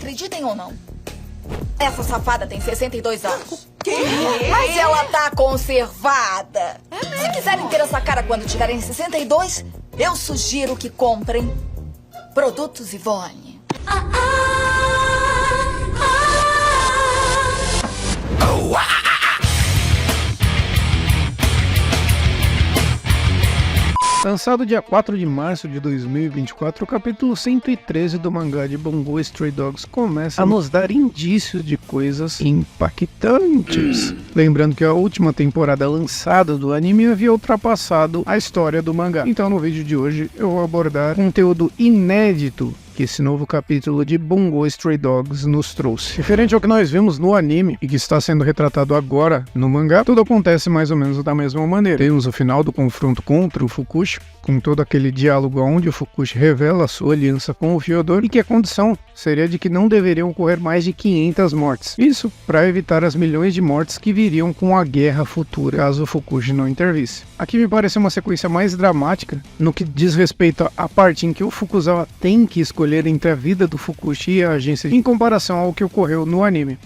acreditem ou não, essa safada tem 62 anos. Quê? Mas ela tá conservada. Se quiserem ter essa cara quando tiverem 62, eu sugiro que comprem produtos Ivone. Lançado dia 4 de março de 2024, o capítulo 113 do mangá de Bungo Stray Dogs começa a nos dar indícios de coisas impactantes. Lembrando que a última temporada lançada do anime havia ultrapassado a história do mangá. Então no vídeo de hoje eu vou abordar conteúdo inédito que esse novo capítulo de Bungo Stray Dogs nos trouxe. Referente ao que nós vimos no anime e que está sendo retratado agora no mangá, tudo acontece mais ou menos da mesma maneira. Temos o final do confronto contra o Fukushi, com todo aquele diálogo onde o Fukushi revela a sua aliança com o Fyodor e que a condição seria de que não deveriam ocorrer mais de 500 mortes. Isso para evitar as milhões de mortes que viriam com a guerra futura, caso o Fukushi não intervisse. Aqui me pareceu uma sequência mais dramática no que diz respeito à parte em que o Fukuzawa tem que escolher entre a vida do Fukushi e a agência em comparação ao que ocorreu no anime.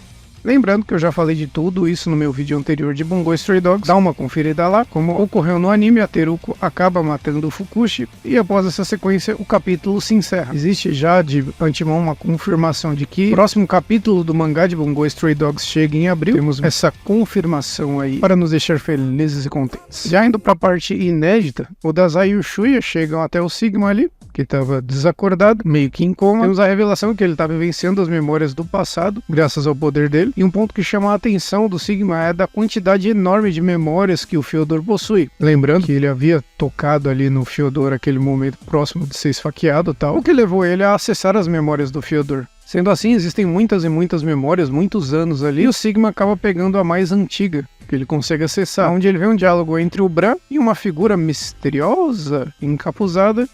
Lembrando que eu já falei de tudo isso no meu vídeo anterior de Bungo Stray Dogs, dá uma conferida lá. Como ocorreu no anime, a Teruko acaba matando o Fukushi e após essa sequência o capítulo se encerra. Existe já de antemão uma confirmação de que o próximo capítulo do mangá de Bungo Stray Dogs chega em abril. Temos essa confirmação aí para nos deixar felizes e contentes. Já indo para a parte inédita, o Dazai e o Shuya chegam até o Sigma ali, que estava desacordado, meio que em coma. Temos a revelação que ele está vivenciando as memórias do passado, graças ao poder dele. E um ponto que chama a atenção do Sigma é da quantidade enorme de memórias que o Fyodor possui. Lembrando que ele havia tocado ali no Fyodor aquele momento próximo de ser esfaqueado e tal, o que levou ele a acessar as memórias do Fyodor. Sendo assim, existem muitas e muitas memórias, muitos anos ali, e o Sigma acaba pegando a mais antiga, que ele consegue acessar, onde ele vê um diálogo entre o Bran e uma figura misteriosa, encapuzada,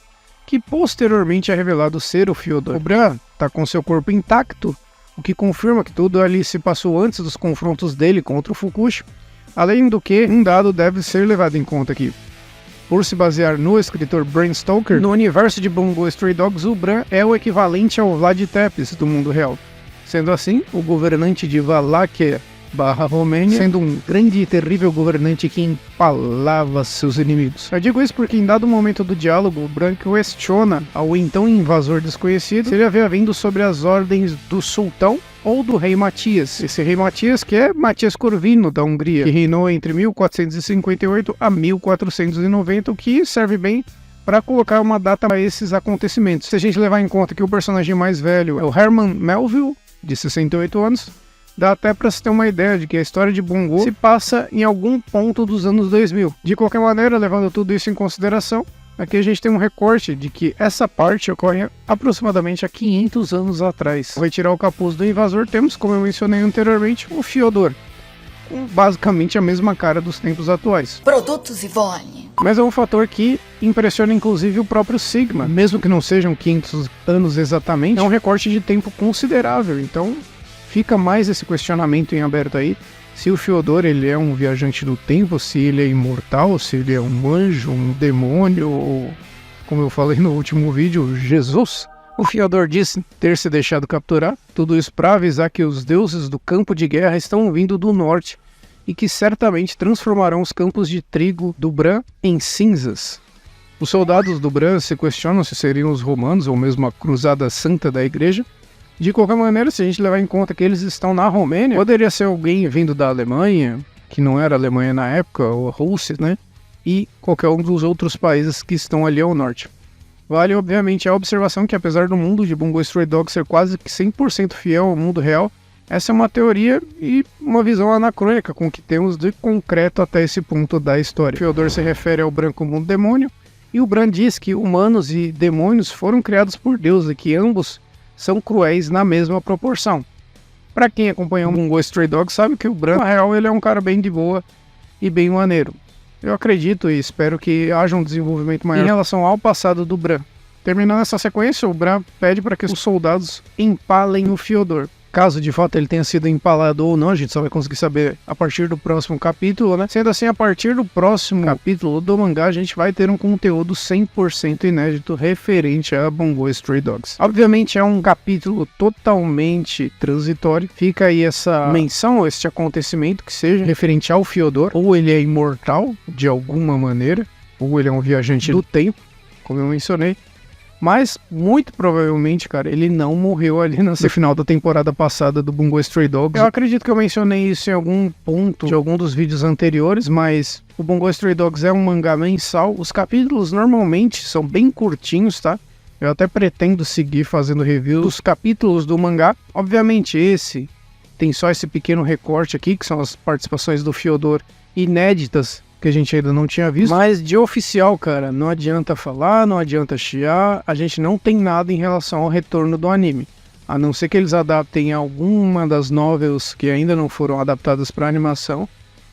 que posteriormente é revelado ser o Fyodor. O Bran está com seu corpo intacto, o que confirma que tudo ali se passou antes dos confrontos dele contra o Fukushi. Além do que, um dado deve ser levado em conta aqui. Por se basear no escritor Bram Stoker, no universo de Bungo Stray Dogs, o Bran é o equivalente ao Vlad Tepes do mundo real. Sendo assim, o governante de Valáquia / Romênia, sendo um grande e terrível governante que empalava seus inimigos. Eu digo isso porque em dado momento do diálogo, o Bran questiona ao então invasor desconhecido se ele havia vindo sobre as ordens do sultão ou do rei Matias. Esse rei Matias que é Matias Corvino da Hungria, que reinou entre 1458 a 1490, o que serve bem para colocar uma data para esses acontecimentos. Se a gente levar em conta que o personagem mais velho é o Herman Melville, de 68 anos, dá até para se ter uma ideia de que a história de Bungo se passa em algum ponto dos anos 2000. De qualquer maneira, levando tudo isso em consideração, aqui a gente tem um recorte de que essa parte ocorre aproximadamente há 500 anos atrás. Ao retirar o capuz do invasor, temos, como eu mencionei anteriormente, o Fyodor, com basicamente a mesma cara dos tempos atuais. Produtos Ivone. Mas é um fator que impressiona inclusive o próprio Sigma, mesmo que não sejam 500 anos exatamente, é um recorte de tempo considerável, então fica mais esse questionamento em aberto aí, se o Fyodor ele é um viajante do tempo, se ele é imortal, se ele é um anjo, um demônio, ou, como eu falei no último vídeo, Jesus. O Fyodor disse ter se deixado capturar, tudo isso para avisar que os deuses do campo de guerra estão vindo do norte e que certamente transformarão os campos de trigo do Bran em cinzas. Os soldados do Bran se questionam se seriam os romanos ou mesmo a cruzada santa da igreja. De qualquer maneira, se a gente levar em conta que eles estão na Romênia, poderia ser alguém vindo da Alemanha, que não era a Alemanha na época, ou a Rússia, né? E qualquer um dos outros países que estão ali ao norte. Vale, obviamente, a observação que apesar do mundo de Bungo Stray Dogs ser quase que 100% fiel ao mundo real, essa é uma teoria e uma visão anacrônica com o que temos de concreto até esse ponto da história. Fyodor se refere ao Bran como um demônio, e o Bran diz que humanos e demônios foram criados por Deus e que ambos são cruéis na mesma proporção. Pra quem acompanhou o Bungo Stray Dogs sabe que o Bran, na real, ele é um cara bem de boa e bem maneiro. Eu acredito e espero que haja um desenvolvimento maior em relação ao passado do Bran. Terminando essa sequência, o Bran pede para que os soldados empalem o Fyodor. caso de fato ele tenha sido empalado ou não, a gente só vai conseguir saber a partir do próximo capítulo, né? Sendo assim, a partir do próximo capítulo do mangá, a gente vai ter um conteúdo 100% inédito referente a Bungo Stray Dogs. Obviamente é um capítulo totalmente transitório, fica aí essa menção, este acontecimento que seja referente ao Fyodor, ou ele é imortal de alguma maneira, ou ele é um viajante do tempo, como eu mencionei. Mas, muito provavelmente, cara, ele não morreu ali no final da temporada passada do Bungo Stray Dogs. Eu acredito que eu mencionei isso em algum ponto de algum dos vídeos anteriores, mas o Bungo Stray Dogs é um mangá mensal. Os capítulos normalmente são bem curtinhos, tá? Eu até pretendo seguir fazendo review dos capítulos do mangá. Obviamente esse tem só esse pequeno recorte aqui, que são as participações do Fyodor inéditas, que a gente ainda não tinha visto, mas de oficial, cara, não adianta falar, não adianta chiar, a gente não tem nada em relação ao retorno do anime, a não ser que eles adaptem alguma das novels que ainda não foram adaptadas para animação,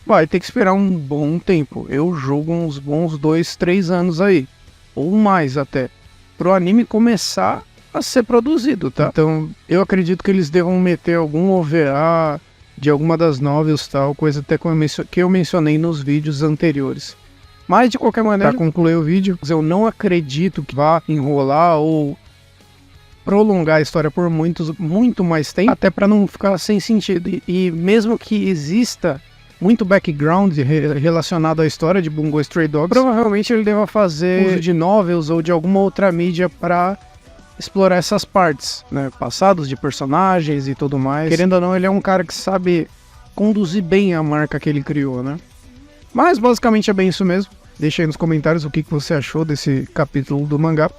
vai ter que esperar um bom tempo, eu julgo uns bons 2, 3 anos aí, ou mais até, pro anime começar a ser produzido, tá? Então, eu acredito que eles devam meter algum OVA de alguma das novels, tal, coisa até que eu mencionei nos vídeos anteriores. Mas, de qualquer maneira, para concluir o vídeo, eu não acredito que vá enrolar ou prolongar a história por muito mais tempo, até para não ficar sem sentido. E mesmo que exista muito background relacionado à história de Bungo Stray Dogs, provavelmente ele deva fazer uso de novels ou de alguma outra mídia para explorar essas partes, né, passados de personagens e tudo mais. Querendo ou não, ele é um cara que sabe conduzir bem a marca que ele criou, né? Mas basicamente é bem isso mesmo. Deixa aí nos comentários o que você achou desse capítulo do mangá.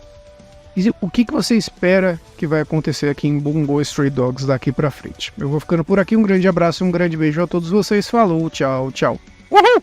E o que você espera que vai acontecer aqui em Bungo Stray Dogs daqui pra frente. Eu vou ficando por aqui, um grande abraço e um grande beijo a todos vocês. Falou, tchau, tchau. Uhul!